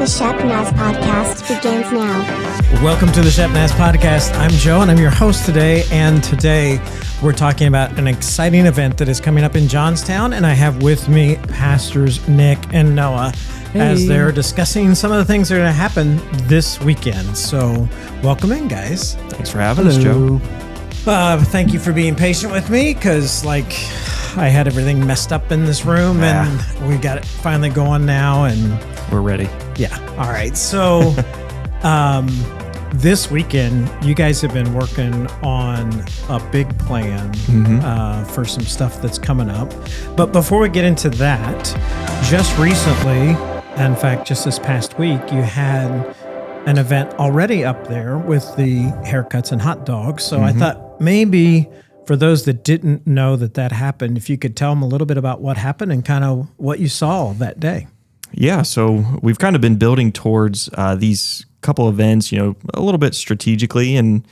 The Shepnaz Podcast begins now. Welcome to the Shepnaz Podcast. I'm Joe, and I'm your host today. And today we're talking about an exciting event that is coming up in Johnstown. And I have with me Pastors Nick and Noah as they're discussing some of the things that are going to happen this weekend. So welcome in, guys. Thanks for having us, Joe. Thank you for being patient with me because, I had everything messed up in this room, and we got it finally going now, and we're ready. Yeah. All right. So, this weekend, you guys have been working on a big plan for some stuff that's coming up. But before we get into that, just recently, in fact, just this past week, you had an event already up there with the Haircuts and Hotdogs. So I thought maybe for those that didn't know that happened, if you could tell them a little bit about what happened and kind of what you saw that day. Yeah, so we've kind of been building towards these couple events, a little bit strategically, and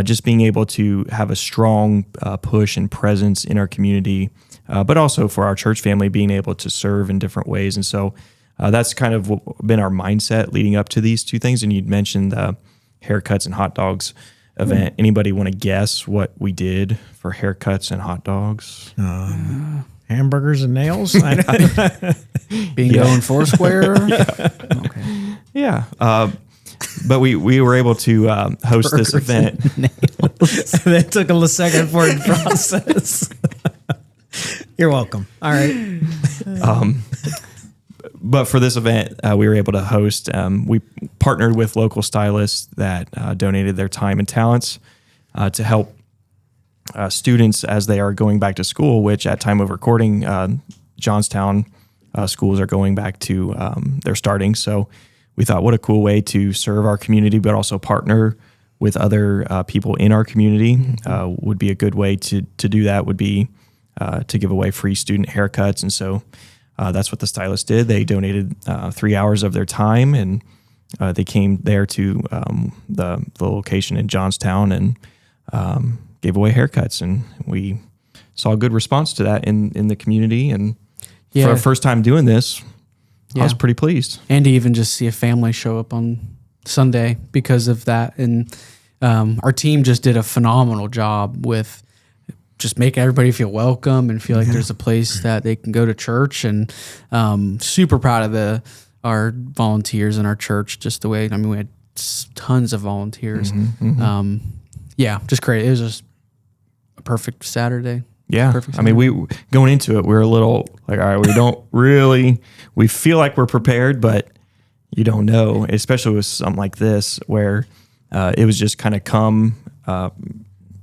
just being able to have a strong push and presence in our community, but also for our church family being able to serve in different ways. And so that's kind of been our mindset leading up to these two things. And you'd mentioned the Haircuts and Hot Dogs event. Anybody want to guess what we did for Haircuts and Hot Dogs? Hamburgers and nails? Bingo and Foursquare? Okay. Yeah. But we were able to host this event. That took a second for it to process. You're welcome. All right. But for this event, we were able to host. We partnered with local stylists that donated their time and talents to help students as they are going back to school, which at time of recording, Johnstown schools are going back to, they're starting. So we thought, what a cool way to serve our community, but also partner with other people in our community. Would be a good way to do that, would be to give away free student haircuts. And so that's what the stylists did. They donated 3 hours of their time, and they came there to the location in Johnstown and gave away haircuts. And we saw a good response to that in the community. And for our first time doing this, I was pretty pleased. And to even just see a family show up on Sunday because of that. And our team just did a phenomenal job with just make everybody feel welcome and feel like there's a place that they can go to church. And super proud of our volunteers in our church, just the way, we had tons of volunteers. Just great. It was just a perfect Saturday. Yeah. Perfect Saturday. We going into it, we were a little like, all right, we feel like we're prepared, but you don't know, especially with something like this where it was just kind of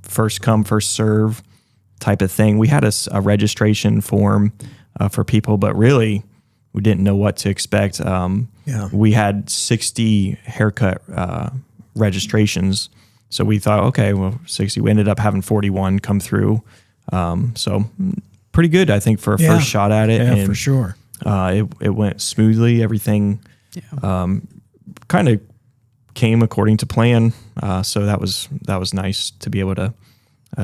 first come, first serve type of thing. We had a registration form for people, but really we didn't know what to expect. We had 60 haircut registrations. So we thought, okay, well, 60. We ended up having 41 come through. So pretty good, I think, for a first shot at it. Yeah, and, for sure. It went smoothly. Everything kind of came according to plan. So that was nice to be able to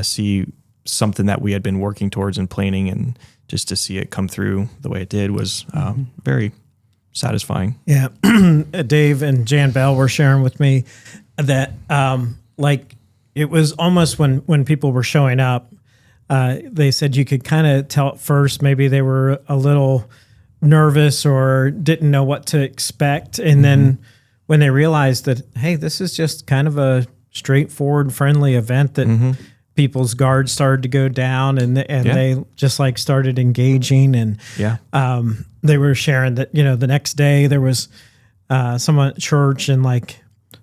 see something that we had been working towards and planning, and just to see it come through the way it did was very satisfying. Yeah. Dave and Jan Bell were sharing with me that it was almost when people were showing up, they said you could kind of tell at first maybe they were a little nervous or didn't know what to expect. And then when they realized that, hey, this is just kind of a straightforward, friendly event that people's guards started to go down and they just started engaging. And they were sharing that, the next day there was someone at church and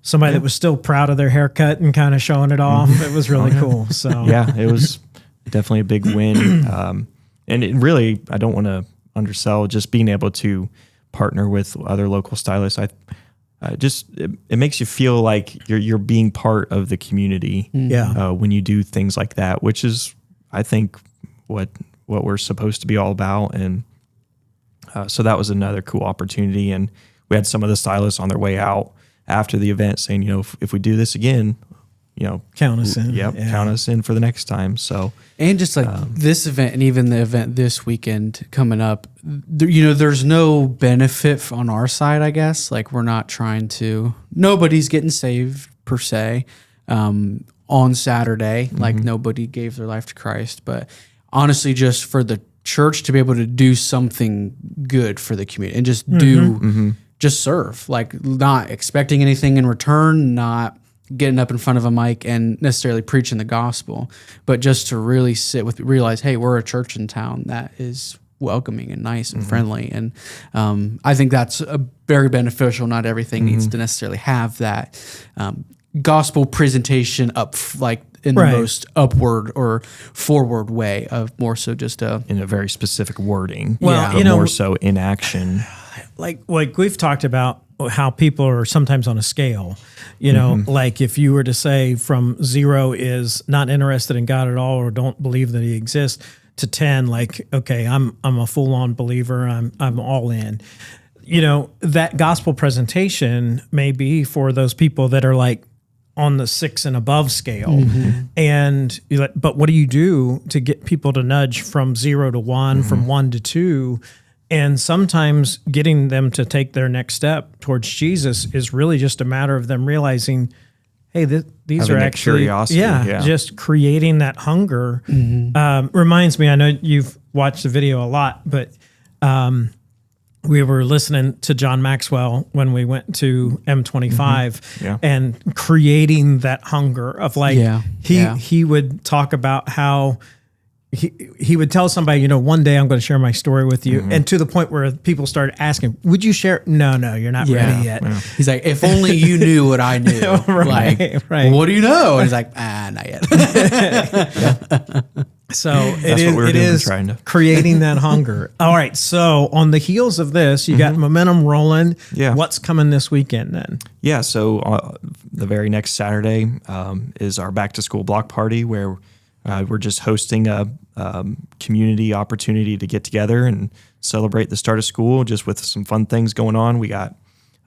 somebody that was still proud of their haircut and kind of showing it off. It was really cool. So it was definitely a big win. And it really, I don't want to undersell just being able to partner with other local stylists. It makes you feel like you're being part of the community. When you do things like that, which is, I think, what we're supposed to be all about. And so that was another cool opportunity. And we had some of the stylists on their way out after the event saying, if we do this again, count us in. Yep, Yeah. count us in for the next time. So, And just like this event and even the event this weekend coming up, there's no benefit on our side, I guess. Like we're not trying to, nobody's getting saved per se on Saturday. Like nobody gave their life to Christ. But honestly, just for the church to be able to do something good for the community and just just serve, like not expecting anything in return, not getting up in front of a mic and necessarily preaching the gospel, but just to really realize, hey, we're a church in town that is welcoming and nice and friendly. And I think that's very beneficial. Not everything needs to necessarily have that gospel presentation in the most upward or forward way, of more so just in a very specific wording, Well, but more so in action. Like we've talked about how people are sometimes on a scale, like if you were to say from 0 is not interested in God at all or don't believe that he exists to 10, like, okay, I'm a full on believer. I'm all in, that gospel presentation may be for those people that are like on the 6 and above scale. And but what do you do to get people to nudge from 0 to 1, from 1 to 2? And sometimes getting them to take their next step towards Jesus is really just a matter of them realizing, hey, these Having are that actually, curiosity, just creating that hunger. Reminds me, I know you've watched the video a lot, but we were listening to John Maxwell when we went to M25 and creating that hunger of like, he would talk about how he would tell somebody, one day I'm going to share my story with you. And to the point where people started asking, would you share? No, you're not ready yet. Yeah. He's like, if only you knew what I knew. Right. Well, what do you know? And he's like, not yet. So it is creating that hunger. All right. So on the heels of this, you got momentum rolling. Yeah. What's coming this weekend then? Yeah. So the very next Saturday is our back to school block party, where we're just hosting a community opportunity to get together and celebrate the start of school, just with some fun things going on. We got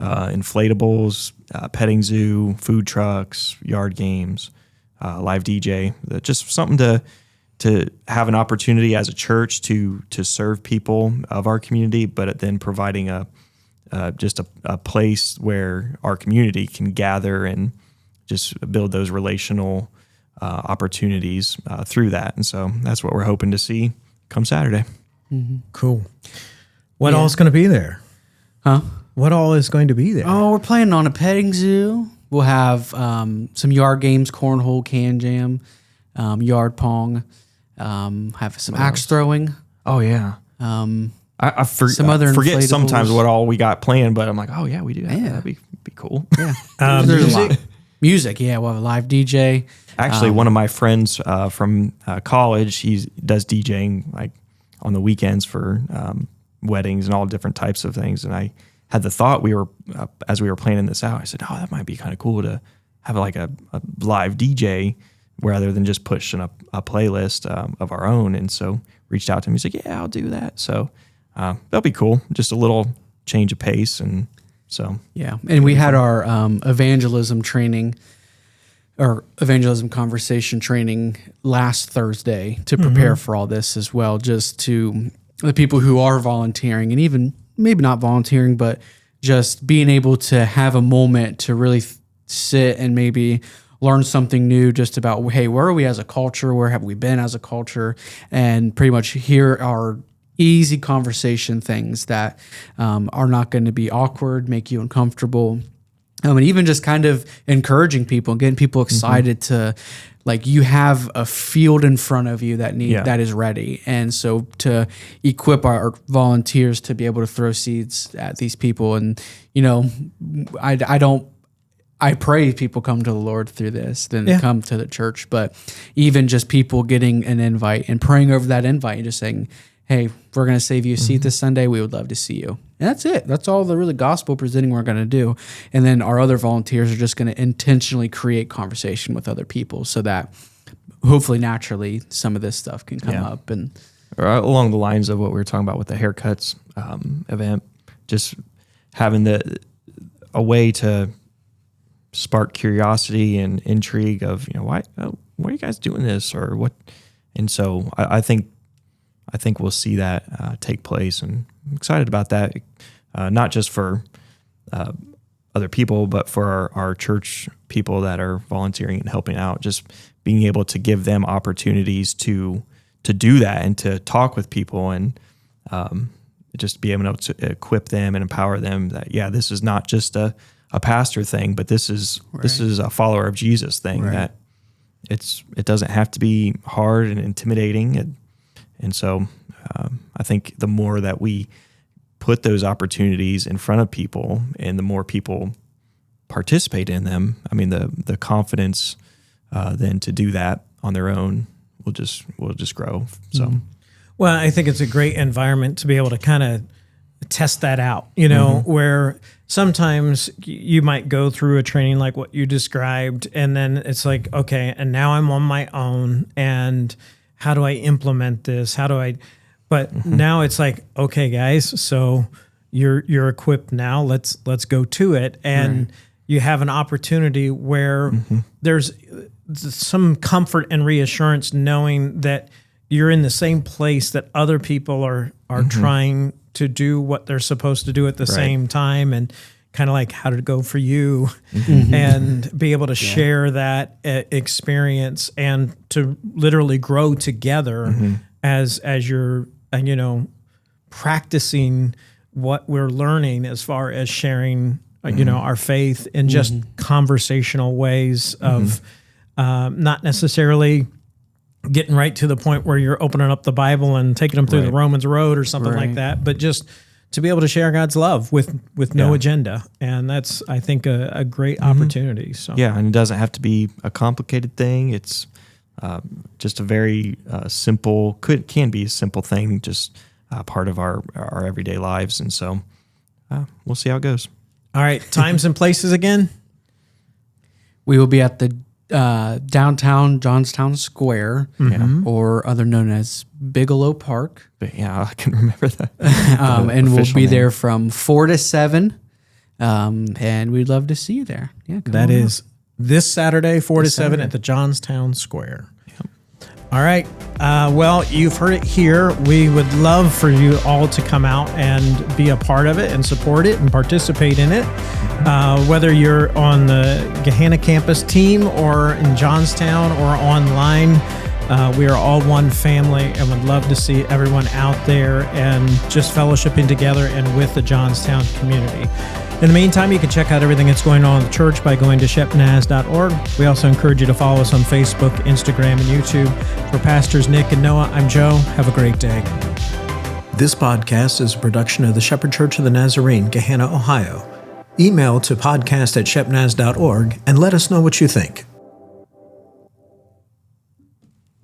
inflatables, petting zoo, food trucks, yard games, live DJ. Just something to have an opportunity as a church to serve people of our community, but then providing a place where our community can gather and just build those relational opportunities through that. And so that's what we're hoping to see come Saturday. Cool. What all is going to be there? Huh? What all is going to be there? Oh, we're planning on a petting zoo. We'll have some yard games, cornhole, can jam, yard pong, have some axe throwing. Oh, yeah. I forget sometimes what all we got planned, but I'm like, oh, yeah, we do that. That'd be cool. Yeah. There's a lot. Music, yeah. We'll have a live DJ. Actually, one of my friends from college, he does DJing like on the weekends for weddings and all different types of things. And I had the thought as we were planning this out, I said, oh, that might be kind of cool to have like a live DJ rather than just pushing a playlist of our own. And so reached out to him. He's like, yeah, I'll do that. So that'll be cool. Just a little change of pace. And so, yeah. And we had our evangelism training, or Evangelism Conversation Training, last Thursday to prepare for all this as well, just to the people who are volunteering, and even maybe not volunteering, but just being able to have a moment to really sit and maybe learn something new just about, hey, where are we as a culture? Where have we been as a culture? And pretty much here are easy conversation things that are not going to be awkward, make you uncomfortable. And even just kind of encouraging people and getting people excited to, like, you have a field in front of you that that is ready. And so to equip our volunteers to be able to throw seeds at these people. And, I pray people come to the Lord through this, then come to the church. But even just people getting an invite and praying over that invite and just saying, hey, we're going to save you a seat this Sunday. We would love to see you. And that's it. That's all the really gospel presenting we're going to do. And then our other volunteers are just going to intentionally create conversation with other people so that hopefully naturally some of this stuff can come up. And along the lines of what we were talking about with the Haircuts event, just having a way to spark curiosity and intrigue of, why are you guys doing this or what? And so I think we'll see that take place, and I'm excited about that. Not just for other people, but for our church people that are volunteering and helping out, just being able to give them opportunities to do that and to talk with people, and just be able to equip them and empower them that, this is not just a pastor thing, but this is a follower of Jesus thing, that it doesn't have to be hard and intimidating. And so I think the more that we put those opportunities in front of people, and the more people participate in them, I mean, the confidence then to do that on their own will just grow. So, well, I think it's a great environment to be able to kind of test that out, where sometimes you might go through a training like what you described, and then it's like, okay, and now I'm on my own, and how do I implement this? But now it's like, okay, guys, so you're equipped now. Let's go to it. And you have an opportunity where there's some comfort and reassurance knowing that you're in the same place that other people are trying to do what they're supposed to do at the same time, and kind of like, how did it go for you? And be able to share that experience and to literally grow together as you're, practicing what we're learning as far as sharing, our faith in just conversational ways of not necessarily getting right to the point where you're opening up the Bible and taking them through the Romans road or something like that, but just to be able to share God's love with no agenda. And that's, I think, a great opportunity. So and it doesn't have to be a complicated thing. It's just a very simple, can be a simple thing, just part of our everyday lives. And so we'll see how it goes. All right, times and places again. We will be at the downtown Johnstown Square, or other known as Bigelow Park. But I can remember that. And we'll be there from 4 to 7. And we'd love to see you there. Yeah, that is this Saturday, 4 to 7 at the Johnstown Square. All right. Well, you've heard it here. We would love for you all to come out and be a part of it and support it and participate in it. Whether you're on the Gehenna campus team or in Johnstown or online, we are all one family and would love to see everyone out there and just fellowshipping together and with the Johnstown community. In the meantime, you can check out everything that's going on in the church by going to shepnaz.org. We also encourage you to follow us on Facebook, Instagram, and YouTube. For Pastors Nick and Noah, I'm Joe. Have a great day. This podcast is a production of the Shepherd Church of the Nazarene, Gehenna, Ohio. Email to podcast@shepnaz.org and let us know what you think.